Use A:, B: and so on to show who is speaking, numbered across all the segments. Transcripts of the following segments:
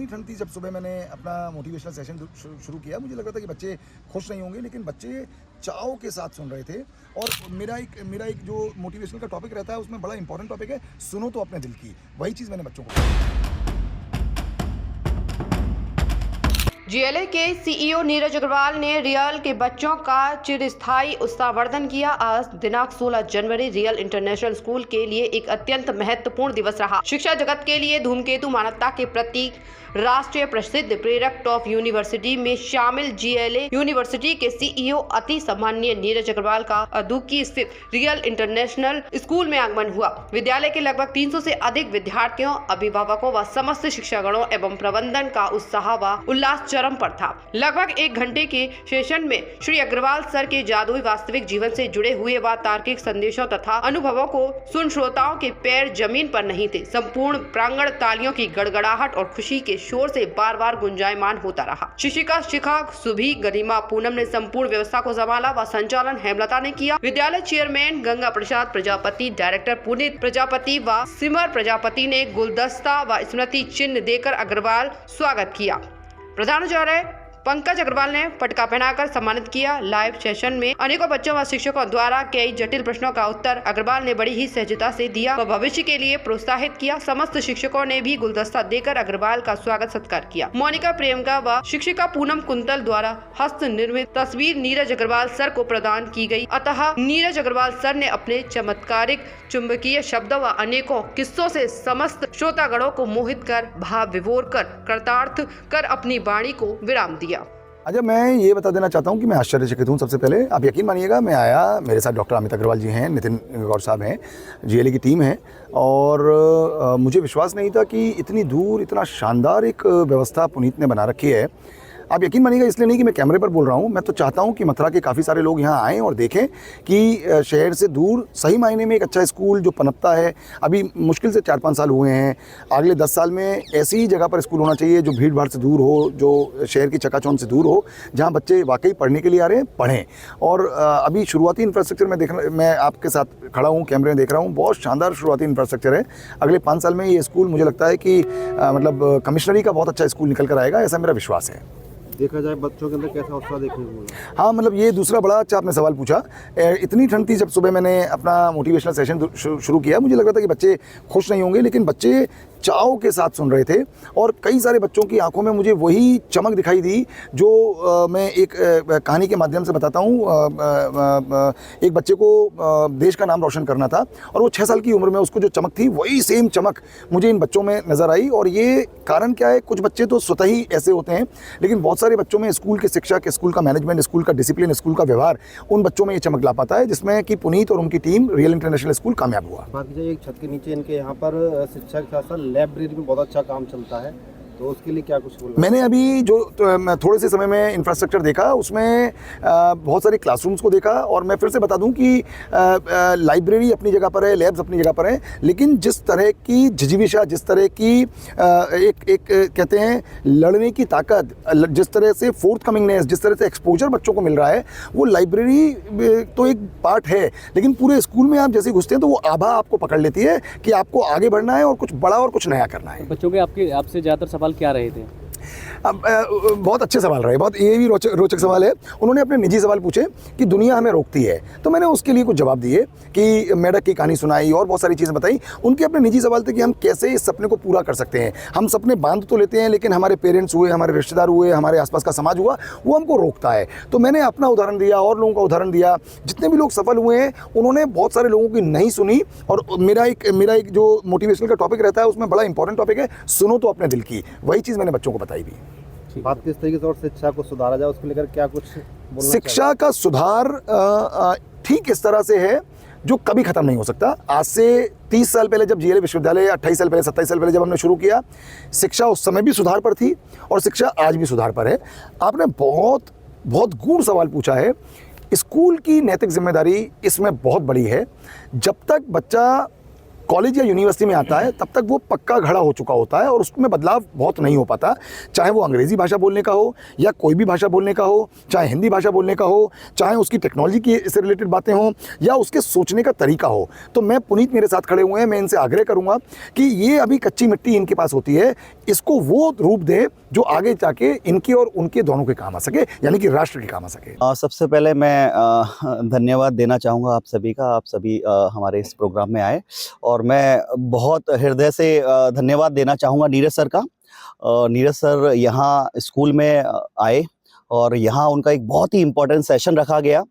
A: इतनी ठंड थी जब सुबह मैंने अपना मोटिवेशनल सेशन शुरू किया, मुझे लग रहा था कि बच्चे खुश नहीं होंगे, लेकिन बच्चे चाव के साथ सुन रहे थे। और मेरा एक जो मोटिवेशनल का टॉपिक रहता है उसमें बड़ा इंपॉर्टेंट टॉपिक है, सुनो तो अपने दिल की। वही चीज़ मैंने बच्चों को
B: जीएलए के सीईओ नीरज अग्रवाल ने रियल के बच्चों का चिरस्थायी उत्साहवर्धन किया। आज दिनांक 16 जनवरी रियल इंटरनेशनल स्कूल के लिए एक अत्यंत महत्वपूर्ण दिवस रहा। शिक्षा जगत के लिए धूमकेतु मानवता के प्रतीक, राष्ट्रीय प्रसिद्ध प्रेरक टॉप यूनिवर्सिटी में शामिल जीएलए यूनिवर्सिटी के सीईओ अति सम्माननीय नीरज अग्रवाल का अदुक्की स्थित रियल इंटरनेशनल स्कूल में आगमन हुआ। विद्यालय के लगभग 300 से अधिक विद्यार्थियों, अभिभावकों व समस्त शिक्षागणों एवं प्रबंधन का उत्साह व उल्लास चरम पर था। लगभग 1 घंटे के सेशन में श्री अग्रवाल सर के जादुई वास्तविक जीवन से जुड़े हुए व तार्किक संदेशों तथा अनुभवों को सुन श्रोताओं के पैर जमीन पर नहीं थे। संपूर्ण प्रांगण तालियों की गड़गड़ाहट और खुशी के शोर से बार बार गुंजायमान होता रहा। शिक्षिका शिखा सुभी गरिमा पूनम ने संपूर्ण व्यवस्था को संभाला व संचालन हेमलता ने किया। विद्यालय चेयरमैन गंगा प्रसाद प्रजापति, डायरेक्टर पुनीत प्रजापति व सिमर प्रजापति ने गुलदस्ता व स्मृति चिन्ह देकर अग्रवाल स्वागत किया। प्रधानाचार्य पंकज अग्रवाल ने पटका पहनाकर सम्मानित किया। लाइव सेशन में अनेकों बच्चों व शिक्षकों द्वारा कई जटिल प्रश्नों का उत्तर अग्रवाल ने बड़ी ही सहजता से दिया व भविष्य के लिए प्रोत्साहित किया। समस्त शिक्षकों ने भी गुलदस्ता देकर अग्रवाल का स्वागत सत्कार किया। मोनिका प्रियंका व शिक्षिका पूनम कुंतल द्वारा हस्त निर्मित तस्वीर नीरज अग्रवाल सर को प्रदान की गई। अतः नीरज अग्रवाल सर ने अपने चमत्कारिक चुंबकीय शब्दों व अनेकों किस्सों से समस्त श्रोतागणों को मोहित कर, भाव विभोर कर, कृतार्थ कर अपनी वाणी को विराम दिया।
A: अच्छा, मैं ये बता देना चाहता हूँ कि मैं आश्चर्यचकित हूँ। सबसे पहले आप यकीन मानिएगा, मैं आया, मेरे साथ डॉक्टर अमित अग्रवाल जी हैं, नितिन गौर साहब हैं, जीएलए की टीम है, और मुझे विश्वास नहीं था कि इतनी दूर इतना शानदार एक व्यवस्था पुनीत ने बना रखी है। आप यकीन मानिएगा, इसलिए नहीं कि मैं कैमरे पर बोल रहा हूँ, मैं तो चाहता हूँ कि मथुरा के काफ़ी सारे लोग यहाँ आएँ और देखें कि शहर से दूर सही मायने में एक अच्छा स्कूल जो पनपता है। अभी मुश्किल से 4-5 साल हुए हैं, अगले 10 साल में ऐसी ही जगह पर स्कूल होना चाहिए जो भीड़ भाड़ से दूर हो, जो शहर की चकाचौंध से दूर हो, जहाँ बच्चे वाकई पढ़ने के लिए आ रहे हैं, पढ़ें। और अभी शुरुआती इंफ्रास्ट्रक्चर मैं आपके साथ खड़ा हूँ, कैमरे में देख रहा हूँ, बहुत शानदार शुरुआती इंफ्रास्ट्रक्चर है। अगले 5 साल में ये स्कूल मुझे लगता है कि मतलब कमिश्नरी का बहुत अच्छा स्कूल निकल कर आएगा, ऐसा मेरा विश्वास है।
C: देखा जाए बच्चों के अंदर कैसा उत्साह देखने को मिला?
A: हाँ, मतलब ये दूसरा बड़ा अच्छा आपने सवाल पूछा। इतनी ठंड थी जब सुबह मैंने अपना मोटिवेशनल सेशन शुरू किया, मुझे लग रहा था कि बच्चे खुश नहीं होंगे, लेकिन बच्चे चाव के साथ सुन रहे थे। और कई सारे बच्चों की आंखों में मुझे वही चमक दिखाई दी जो मैं एक कहानी के माध्यम से बताता हूँ। एक बच्चे को देश का नाम रोशन करना था और वो 6 साल की उम्र में उसको जो चमक थी, वही सेम चमक मुझे इन बच्चों में नज़र आई। और ये कारण क्या है, कुछ बच्चे तो स्वतः ही ऐसे होते हैं, लेकिन बहुत सारे बच्चों में स्कूल की शिक्षा, के स्कूल का मैनेजमेंट, स्कूल का डिसिप्लिन, स्कूल का व्यवहार, उन बच्चों में ये चमक ला पाता है, जिसमें कि पुनीत और उनकी टीम रियल इंटरनेशनल स्कूल कामयाब हुआ।
C: बाकी एक छत के नीचे इनके यहाँ पर शिक्षा के साथ साथ लाइब्रेरी में बहुत अच्छा काम चलता है, तो उसके लिए क्या कुछ बोलना?
A: मैंने अभी जो थोड़े से समय में इंफ्रास्ट्रक्चर देखा, उसमें बहुत सारे क्लासरूम्स को देखा। और मैं फिर से बता दूं कि लाइब्रेरी अपनी जगह पर है, लैब्स अपनी जगह पर है, लेकिन जिस तरह की जिजीविशा, जिस तरह की एक कहते हैं लड़ने की ताकत, जिस तरह से फोर्थ कमिंगनेस, जिस तरह से एक्सपोजर बच्चों को मिल रहा है, वो लाइब्रेरी तो एक पार्ट है, लेकिन पूरे स्कूल में आप जैसे घुसते हैं तो वो आभा आपको पकड़ लेती है कि आपको आगे बढ़ना है और कुछ बड़ा और कुछ नया करना है।
D: बच्चों के आपसे ज़्यादातर सवाल क्या रहे थे?
A: अब बहुत अच्छे सवाल रहे, बहुत ये भी रोचक सवाल है। उन्होंने अपने निजी सवाल पूछे कि दुनिया हमें रोकती है, तो मैंने उसके लिए कुछ जवाब दिए कि मेढक की कहानी सुनाई और बहुत सारी चीज़ें बताई। उनके अपने निजी सवाल थे कि हम कैसे इस सपने को पूरा कर सकते हैं। हम सपने बांध तो लेते हैं, लेकिन हमारे पेरेंट्स हुए, हमारे रिश्तेदार हुए, हमारे आसपास का समाज हुआ, वो हमको रोकता है। तो मैंने अपना उदाहरण दिया और लोगों का उदाहरण दिया। जितने भी लोग सफल हुए हैं, उन्होंने बहुत सारे लोगों की नहीं सुनी। और मेरा एक जो मोटिवेशनल का टॉपिक रहता है, उसमें बड़ा इंपॉर्टेंट टॉपिक है, सुनो तो अपने दिल की। वही चीज़ मैंने बच्चों को बताई भी।
C: बात किस तरीके से और शिक्षा को सुधारा जाए, उसको लेकर क्या कुछ बोलना?
A: शिक्षा का सुधार ठीक इस तरह से है जो कभी खत्म नहीं हो सकता। आज से 30 साल पहले जब जीएलए विश्वविद्यालय, 28 साल पहले, 27 साल पहले जब हमने शुरू किया, शिक्षा उस समय भी सुधार पर थी और शिक्षा आज भी सुधार पर है। आपने बहुत गूढ़ सवाल पूछा है। स्कूल की नैतिक जिम्मेदारी इसमें बहुत बड़ी है। जब तक बच्चा कॉलेज या यूनिवर्सिटी में आता है तब तक वो पक्का घड़ा हो चुका होता है और उसमें बदलाव बहुत नहीं हो पाता, चाहे वो अंग्रेज़ी भाषा बोलने का हो या कोई भी भाषा बोलने का हो, चाहे हिंदी भाषा बोलने का हो, चाहे उसकी टेक्नोलॉजी की से रिलेटेड बातें हों या उसके सोचने का तरीका हो। तो मैं, पुनीत मेरे साथ खड़े हुए हैं, मैं इनसे आग्रह करूँगा कि ये अभी कच्ची मिट्टी इनके पास होती है, इसको वो रूप दे जो आगे जाके इनके और उनके दोनों के काम आ सके, यानी कि राष्ट्र के काम आ सके।
E: सबसे पहले मैं धन्यवाद देना चाहूँगा आप सभी का, आप सभी हमारे इस प्रोग्राम में आए और मैं बहुत हृदय से धन्यवाद देना चाहूँगा नीरज सर का। नीरज सर यहाँ स्कूल में आए और यहाँ उनका एक बहुत ही इम्पोर्टेंट सेशन रखा गया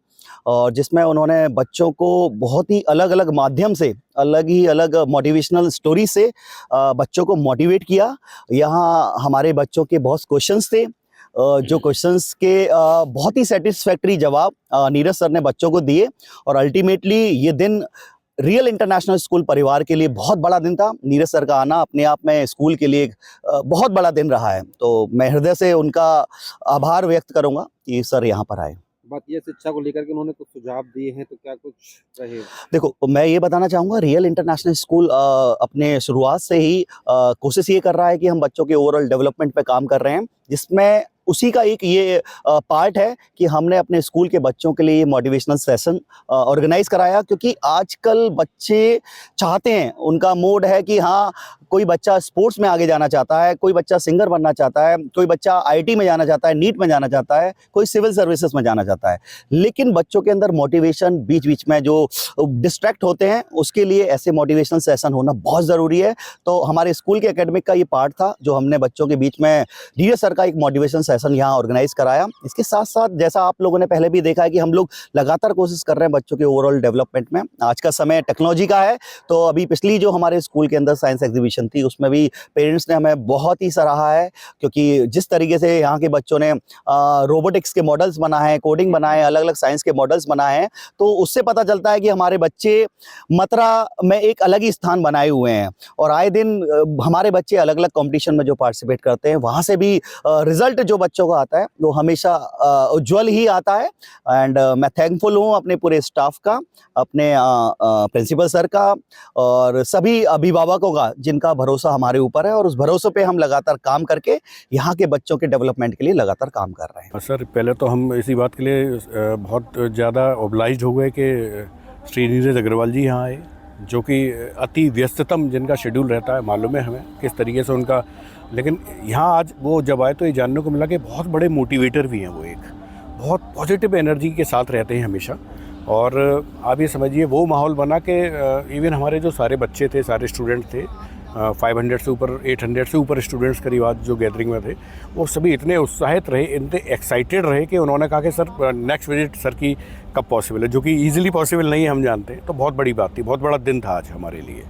E: और जिसमें उन्होंने बच्चों को बहुत ही अलग अलग माध्यम से, अलग मोटिवेशनल स्टोरी से बच्चों को मोटिवेट किया। यहाँ हमारे बच्चों के बहुत क्वेश्चंस थे, जो क्वेश्चंस के बहुत ही सेटिस्फैक्टरी जवाब नीरज सर ने बच्चों को दिए और अल्टीमेटली ये दिन रियल इंटरनेशनल स्कूल परिवार के लिए बहुत बड़ा दिन था। नीरज सर का आना अपने आप में स्कूल के लिए एक बहुत बड़ा दिन रहा है, तो मैं हृदय से उनका आभार व्यक्त करूंगा कि सर यहाँ पर आए।
C: बात ये शिक्षा को लेकर के उन्होंने कुछ सुझाव दिए हैं, तो क्या कुछ रहे?
E: देखो, मैं ये बताना चाहूँगा, रियल इंटरनेशनल स्कूल अपने शुरुआत से ही कोशिश ये कर रहा है कि हम बच्चों के ओवरऑल डेवलपमेंट पे काम कर रहे हैं, जिसमें उसी का एक ये पार्ट है कि हमने अपने स्कूल के बच्चों के लिए ये मोटिवेशनल सेशन ऑर्गेनाइज कराया, क्योंकि आजकल बच्चे चाहते हैं, उनका मूड है कि हाँ, कोई बच्चा स्पोर्ट्स में आगे जाना चाहता है, कोई बच्चा सिंगर बनना चाहता है, कोई बच्चा आईटी में जाना चाहता है, नीट में जाना चाहता है, कोई सिविल सर्विसेज में जाना चाहता है, लेकिन बच्चों के अंदर मोटिवेशन बीच बीच में जो डिस्ट्रैक्ट होते हैं, उसके लिए ऐसे मोटिवेशनल सेशन होना बहुत ज़रूरी है। तो हमारे स्कूल के एकेडमिक का ये पार्ट था जो हमने बच्चों के बीच में नीरज सर का एक मोटिवेशन सेशन यहाँ ऑर्गेनाइज कराया। इसके साथ साथ जैसा आप लोगों ने पहले भी देखा है कि हम लोग लगातार कोशिश कर रहे हैं बच्चों के ओवरऑल डेवलपमेंट में। आज का समय टेक्नोलॉजी का है, तो अभी पिछली जो हमारे स्कूल के अंदर साइंस एग्जीबिशन थी उसमें भी पेरेंट्स ने हमें बहुत ही सराहा है, क्योंकि जिस तरीके से यहाँ के बच्चों ने रोबोटिक्स के मॉडल्स बनाए हैं, कोडिंग बनाए, अलग अलग साइंस के मॉडल्स बनाए हैं, तो उससे पता चलता है कि हमारे बच्चे मतरा में एक अलग ही स्थान बनाए हुए हैं और आए दिन हमारे बच्चे अलग अलग कॉम्पिटिशन में जो पार्टिसिपेट करते हैं वहाँ से भी रिजल्ट जो बच्चों का आता है वो हमेशा उज्ज्वल ही आता है। एंड मैं थैंकफुल हूँ अपने पूरे स्टाफ का, अपने प्रिंसिपल सर का और सभी अभिभावकों का, जिनका भरोसा हमारे ऊपर है और उस भरोसे पे हम लगातार काम करके यहाँ के बच्चों के डेवलपमेंट के लिए लगातार काम कर रहे हैं।
F: सर, पहले तो हम इसी बात के लिए बहुत ज़्यादा ऑब्लाइज्ड हो गए कि श्री नीरज अग्रवाल जी यहाँ आए, जो कि अति व्यस्ततम जिनका शेड्यूल रहता है, मालूम है हमें किस तरीके से उनका, लेकिन यहाँ आज वो जब आए तो ये जानने को मिला कि बहुत बड़े मोटिवेटर भी हैं। वो एक बहुत पॉजिटिव एनर्जी के साथ रहते हैं हमेशा, और आप ये समझिए वो माहौल बना कि इवन हमारे जो सारे बच्चे थे, सारे स्टूडेंट थे, 500 से ऊपर, 800 से ऊपर स्टूडेंट्स करीब आज जो गैदरिंग में थे, वो सभी इतने उत्साहित रहे, इतने एक्साइटेड रहे कि उन्होंने कहा कि सर नेक्स्ट विजिट सर की कब पॉसिबल है, जो कि ईजिली पॉसिबल नहीं है, हम जानते हैं। तो बहुत बड़ी बात थी, बहुत बड़ा दिन था आज हमारे लिए।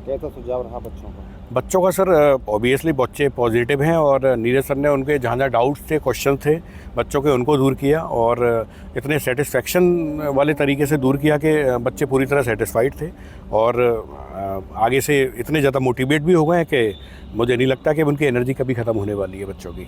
C: कैसा सुझाव रहा बच्चों का?
F: बच्चों का सर ऑब्वियसली बच्चे पॉजिटिव हैं और नीरज सर ने उनके जहाँ जहाँ डाउट्स थे, क्वेश्चन थे बच्चों के, उनको दूर किया और इतने सेटिस्फेक्शन वाले तरीके से दूर किया कि बच्चे पूरी तरह सेटिस्फाइड थे और आगे से इतने ज़्यादा मोटिवेट भी हो गए हैं कि मुझे नहीं लगता कि उनकी एनर्जी कभी ख़त्म होने वाली है बच्चों की।